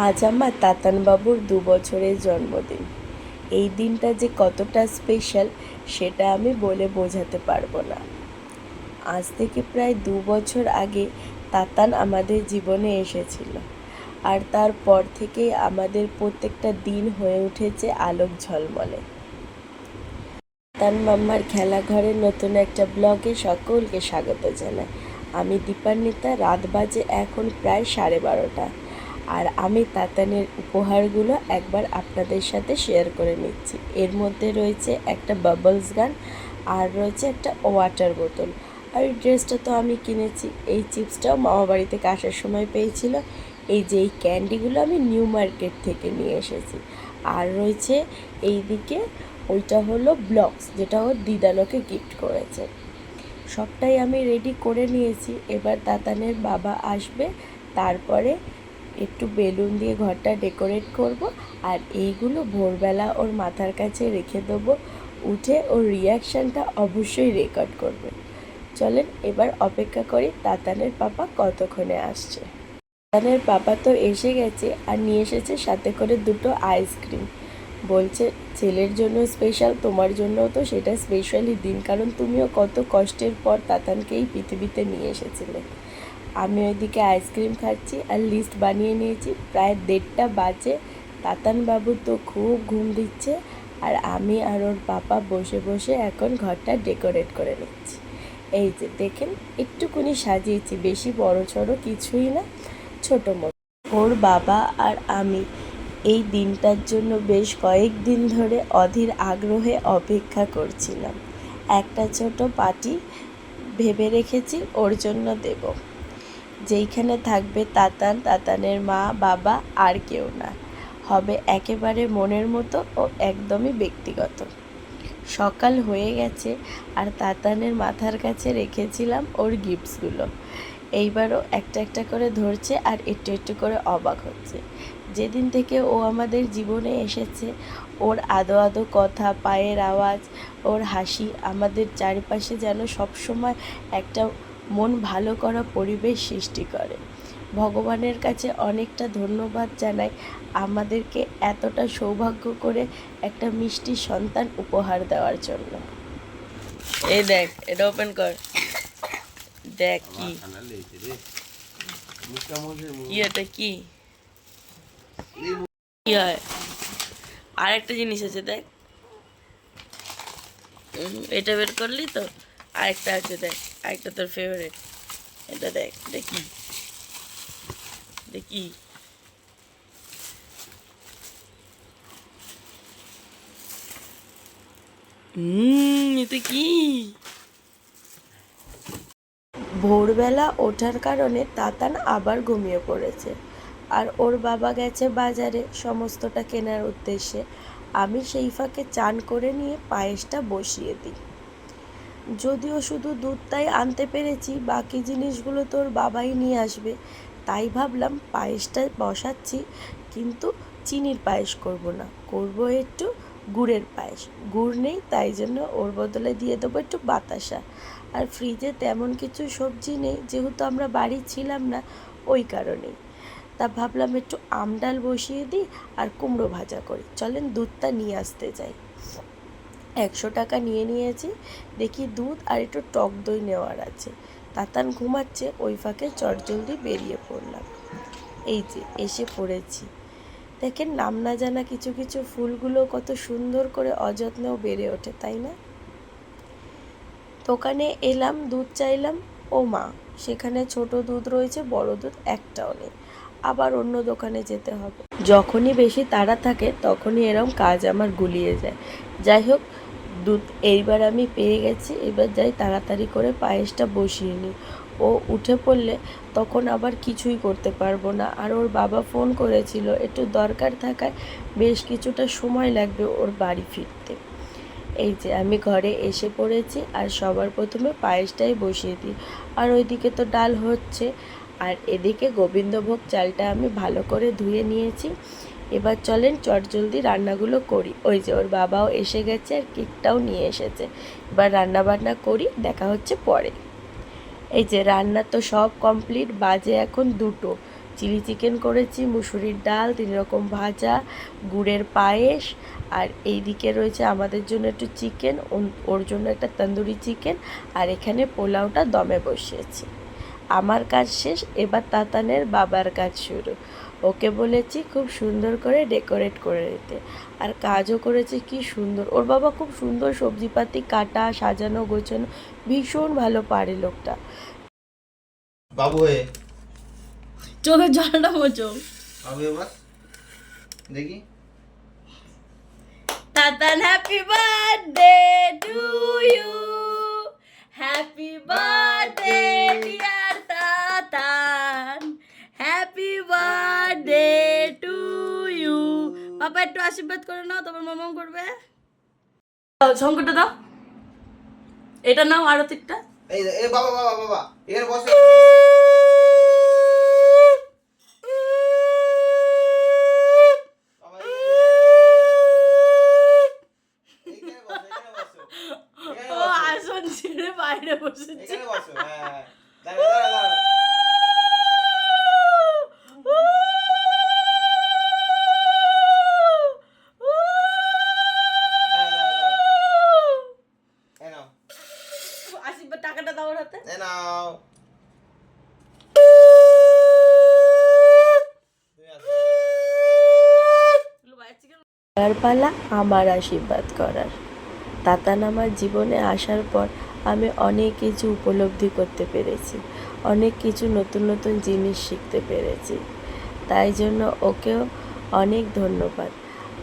আজ আমার তাতানবাবুর ২ বছরের জন্মদিন। এই দিনটা যে কতটা স্পেশাল সেটা আমি বলে বোঝাতে পারবো না। আজ থেকে প্রায় ২ বছর আগে তাতান আমাদের জীবনে এসেছিল, আর তারপর থেকেই আমাদের প্রত্যেকটা দিন হয়ে উঠেছে আলোক ঝলমলে। তাতান মাম্মার খেলাঘরের নতুন একটা ব্লগে সকলকে স্বাগত জানাই। আমি দীপান্বিতা। রাত বাজে এখন প্রায় 12:30, আর আমি তাতানের উপহারগুলো একবার আপনাদের সাথে শেয়ার করে নিচ্ছি। এর মধ্যে রয়েছে একটা বাবলস গান, আর রয়েছে একটা ওয়াটার বোতল। আর এই ড্রেসটা তো আমি কিনেছি। এই চিপসটাও মামা বাড়ি থেকে আসার সময় পেয়েছিল। এই যে এই ক্যান্ডিগুলো আমি নিউ মার্কেট থেকে নিয়ে এসেছি। আর রয়েছে এইদিকে ওইটা হলো ব্লকস, যেটা ওর দিদানোকে গিফট করেছে। সবটাই আমি রেডি করে নিয়েছি। এবার তাতানের বাবা আসবে, তারপরে একটু বেলুন দিয়ে ঘরটা ডেকোরেট করব, আর এইগুলো ভোরবেলা ওর মাথার কাছে রেখে দেবো। উঠে ওর রিয়াকশানটা অবশ্যই রেকর্ড করবে। চলেন এবার অপেক্ষা করি তাতানের পাপা কতক্ষণে আসছে। তাতানের পাপা তো এসে গেছে, আর নিয়ে এসেছে সাথে করে 2টো আইসক্রিম। বলছে ছেলের জন্য স্পেশাল, তোমার জন্যও তো সেটা স্পেশালই দিন, কারণ তুমিও কত কষ্টের পর তাতানকে এই পৃথিবীতে নিয়ে এসেছিলে। আমি ওইদিকে আইসক্রিম খাচ্ছি আর লিস্ট বানিয়ে নিয়েছি। প্রায় 1:30 বাজে। তাতান বাবু তো খুব ঘুম দিচ্ছে, আর আমি আর ওর পাপা বসে বসে এখন ঘরটা ডেকোরেট করে নিচ্ছি। এই যে দেখেন, একটুকুনি সাজিয়েছি, বেশি বড় সড়ো কিছুই না, ছোটো মতো। ওর বাবা আর আমি এই দিনটার জন্য বেশ কয়েকদিন ধরে অধীর আগ্রহে অপেক্ষা করছিলাম। একটা ছোট পার্টি ভেবে রেখেছি ওর জন্য দেব, যেইখানে থাকবে তাতান, তাতানের মা, বাবা, আর কেউ না। হবে একেবারে মনের মতো ও একদমই ব্যক্তিগত। সকাল হয়ে গেছে, আর তাতানের মাথার কাছে রেখেছিলাম ওর গিফটসগুলো। এইবারও একটা একটা করে ধরছে আর একটু একটু করে অবাক হচ্ছে। যেদিন থেকে ও আমাদের জীবনে এসেছে, ওর আদো আদো কথা, পায়ের আওয়াজ, ওর হাসি আমাদের চারিপাশে যেন সবসময় একটা মন ভালো করা পরিবেশ সৃষ্টি করে। ভগবানের কাছে অনেকটা ধন্যবাদ জানাই আমাদেরকে এতটা সৌভাগ্য করে একটা মিষ্টি সন্তান উপহার দেওয়ার জন্য। এই দেখ, এটা ওপেন কর, দেখ কি কি এটা কি কি হয়। আর একটা জিনিস আছে, দেখ। এটা বের করলি তো, আরেকটা আছে, দেখ, আরেকটা তোর ফেভারিট। এটা দেখ, দেখি দেখি। এটা কি? ভোরবেলা ওঠার কারণে তাতান আবার ঘুমিয়ে পড়েছে, আর ওর বাবা গেছে বাজারে সমস্তটা কেনার উদ্দেশ্যে। আমি সেই ফাঁকে চান করে নিয়ে পায়েসটা বসিয়ে দিই। যদিও শুধু দুধটাই আনতে পেরেছি, বাকি জিনিসগুলো তোর বাবাই নিয়ে আসবে, তাই ভাবলাম পায়েসটা বসাচ্ছি, কিন্তু চিনির পায়েস করব না, করব একটু গুড়ের পায়েস। গুড় নেই, তাই জন্য ওর বদলে দিয়ে দেবো একটু বাতাসা। আর ফ্রিজে তেমন কিছু সবজি নেই, যেহেতু আমরা বাড়ি ছিলাম না, ওই কারণেই। তা ভাবলাম একটু আমডাল বসিয়ে দিই আর কুমড়ো ভাজা করি। চলেন দুধটা নিয়ে আসতে যাই। 100 টাকা নিয়ে নিয়েছি। দেখি দুধ আর একটু টক দই নেওয়ার আছে। তাতান ঘুমাচ্ছে, ওই ফাঁকে চটজলদি বেরিয়ে পড়লাম। এই যে এসে পড়েছি। দেখেন, নাম না জানা কিছু কিছু ফুলগুলো কত সুন্দর করে অযত্নেও বেড়ে ওঠে, তাই না? দোকানে এলাম, দুধ চাইলাম, ও মা, সেখানে ছোট দুধ রয়েছে, বড় দুধ একটাও নেই। আবার অন্য দোকানে যেতে হবে। যখনই বেশি তাড়া থাকে তখনই এরম কাজ আমার গুলিয়ে যায়। যাই হোক, দুধ এইবার আমি পেয়ে গেছি। এবার যাই তাড়াতাড়ি করে পায়েসটা বসিয়ে নিই। ও উঠে পড়লে তখন আবার কিছুই করতে পারবো না। আর ওর বাবা ফোন করেছিল, একটু দরকার থাকায় বেশ কিছুটা সময় লাগবে ওর বাড়ি ফিরতে। এই যে আমি ঘরে এসে পড়েছি, আর সবার প্রথমে পায়েসটাই বসিয়ে দিই। আর ওইদিকে তো ডাল হচ্ছে, আর এদিকে গোবিন্দভোগ চালটা আমি ভালো করে ধুয়ে নিয়েছি। এবার চলেন চটজলদি রান্নাগুলো করি। ওই যে ওর বাবাও এসে গেছে, আর কেকটাও নিয়ে এসেছে। এবার রান্না বান্না করি, দেখা হচ্ছে পরে। এই যে রান্না তো সব কমপ্লিট, বাজে এখন 2টো। চিলি চিকেন করেছি, মুসুরির ডাল, 3 রকম ভাজা, গুড়ের পায়েস, আর এইদিকে রয়েছে আমাদের জন্য একটু চিকেন, ওর জন্য একটা তন্দুরি চিকেন, আর এখানে পোলাওটা দমে বসিয়েছি। আমার কাজ শেষ, এবার তাতানের বাবার কাজ শুরু। ওকে বলেছি খুব সুন্দর করে ডেকোরেট করে দিতে, আর কাজও করেছে কি সুন্দর। ওর বাবা খুব সুন্দর সবজিপাতি কাটা, সাজানো গোছানো ভীষণ ভালো পারে লোকটা। বাবু হয়ে চোখে জলটা মোচো। বাবু এবার দেখি Tatan happy birthday to you, happy birthday dear Tatan, happy birthday to you. বাবা একটু আশীর্বাদ করে নাও, তারপর মামাম করবে। শঙ্করটা দাও, এটা নাও আরতিরটা। এই বাবা বাবা বাবা এখানে বসে আসন ছেড়ে বাইরে বসেছে। আশীর্বাদ টাকাটা দাও ওর হাতে। পালা আমার আশীর্বাদ করার। তাতান আমার জীবনে আসার পর আমি অনেক কিছু উপলব্ধি করতে পেরেছি, অনেক কিছু নতুন নতুন জিনিস শিখতে পেরেছি। তাই জন্য ওকেও অনেক ধন্যবাদ।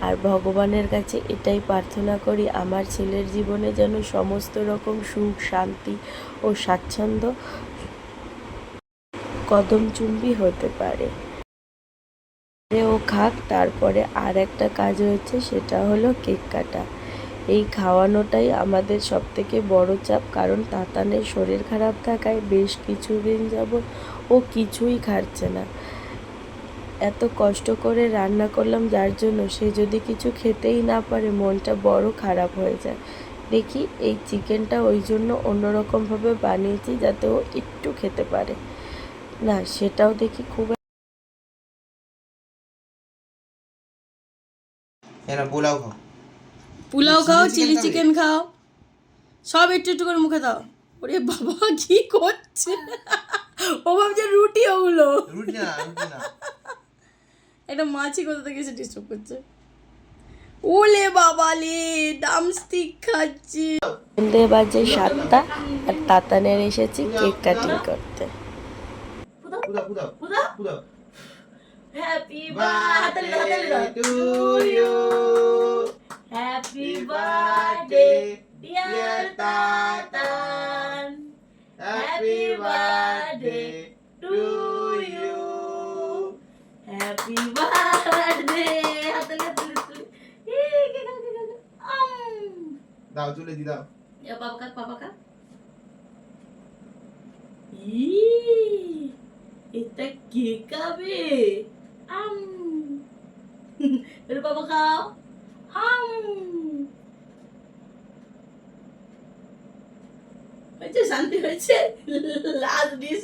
আর ভগবানের কাছে এটাই প্রার্থনা করি আমার ছেলের জীবনে যেন সমস্ত রকম সুখ, শান্তি ও স্বাচ্ছন্দ্য কদমচুম্বী হতে পারে। ও খাক, তারপরে আর একটা কাজ হচ্ছে, সেটা হলো কেক কাটা। এই খাওয়ানোটাই আমাদের সবথেকে বড় চাপ, কারণ তাতানের শরীর খারাপ থাকায় বেশ কিছুদিন যাবৎ ও কিছুই খাচ্ছে না। এত কষ্ট করে রান্না করলাম যার জন্য সে যদি কিছু খেতেই না পারে মনটা বড় খারাপ হয়ে যায়। দেখি এই চিকেনটা ওই জন্য অন্যরকমভাবে বানিয়েছি যাতে ও একটু খেতে পারে। না সেটাও দেখি খুব পোলাও খাও, পোলাও খাও, চিলি চিকেন খাও, সব একটু একটু করে মুখে দাও। ওরে বাবা কি করছে, ও ভাবছে রুটি, ওগুলো রুটি না রুটি না। এটা মাছি কোথা থেকে এসে ডিস্টার্ব করছে। ওলে বাবা লে, ডামস্টিক খাচ্ছি। সন্ধে বাজে 7টা, আর তাতানের এসেছি কেক কাটিং করতে। Happy birthday to you, happy birthday dear Tatan, happy birthday to you, happy birthday. দাও তুলে দি দাও। বাবা কাক, বাবা কাক। এটা কে খাবে? এর বাবা খাও। হয়েছে, শান্তি হয়েছে। Last dish.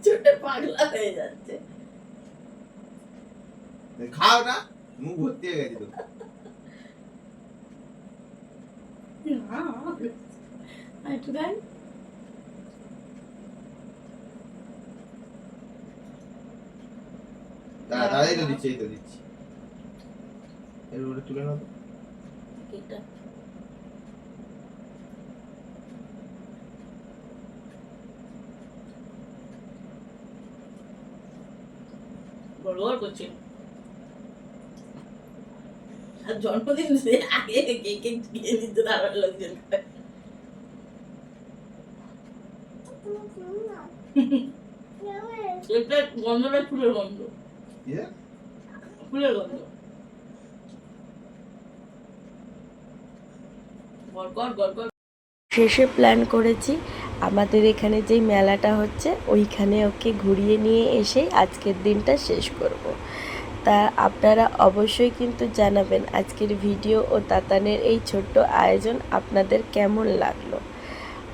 ছোট পাগলা হয়ে যাচ্ছে। খাও না, মুখ ভর্তি হয়ে গেছে তো। একটু দেন। দাদাই তো দিচ্ছে, এই তো দিচ্ছি। এর উপরে তুলে নাও তো কেকটা। গড়গড় করছে। আর জন্মদিন আগে কেক খেয়ে নিতে দাঁড়ার লোকজন। এটা গন্ধটা ফুলের গন্ধ, ফুলের গন্ধ। শেষে প্ল্যান করেছি আমাদের এখানে যেই মেলাটা হচ্ছে ওইখানে ওকে ঘুরিয়ে নিয়ে এসে আজকের দিনটা শেষ করব। তা আপনারা অবশ্যই কিন্তু জানাবেন আজকের ভিডিও ও তাতানের এই ছোট্ট আয়োজন আপনাদের কেমন লাগলো।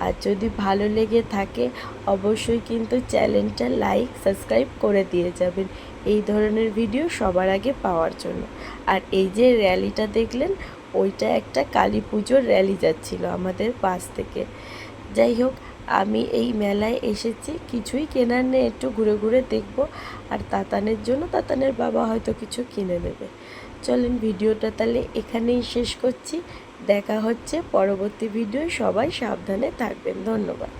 আর যদি ভালো লেগে থাকে অবশ্যই কিন্তু চ্যানেলটা লাইক সাবস্ক্রাইব করে দিয়ে যাবেন এই ধরনের ভিডিও সবার আগে পাওয়ার জন্য। আর এই যে র্যালিটা দেখলেন ওইটা একটা কালী পুজোর র্যালি যাচ্ছিল আমাদের পাশ থেকে। যাই হোক, আমি এই মেলায় এসেছি, কিছুই কেনার নেই, একটু ঘুরে ঘুরে দেখব। আর তাতানের জন্য তাতানের বাবা হয়তো কিছু কিনে নেবে। চলেন ভিডিওটা তাহলে এখানেই শেষ করছি। দেখা হচ্ছে পরবর্তী ভিডিও। সবাই সাবধানে থাকবেন। ধন্যবাদ।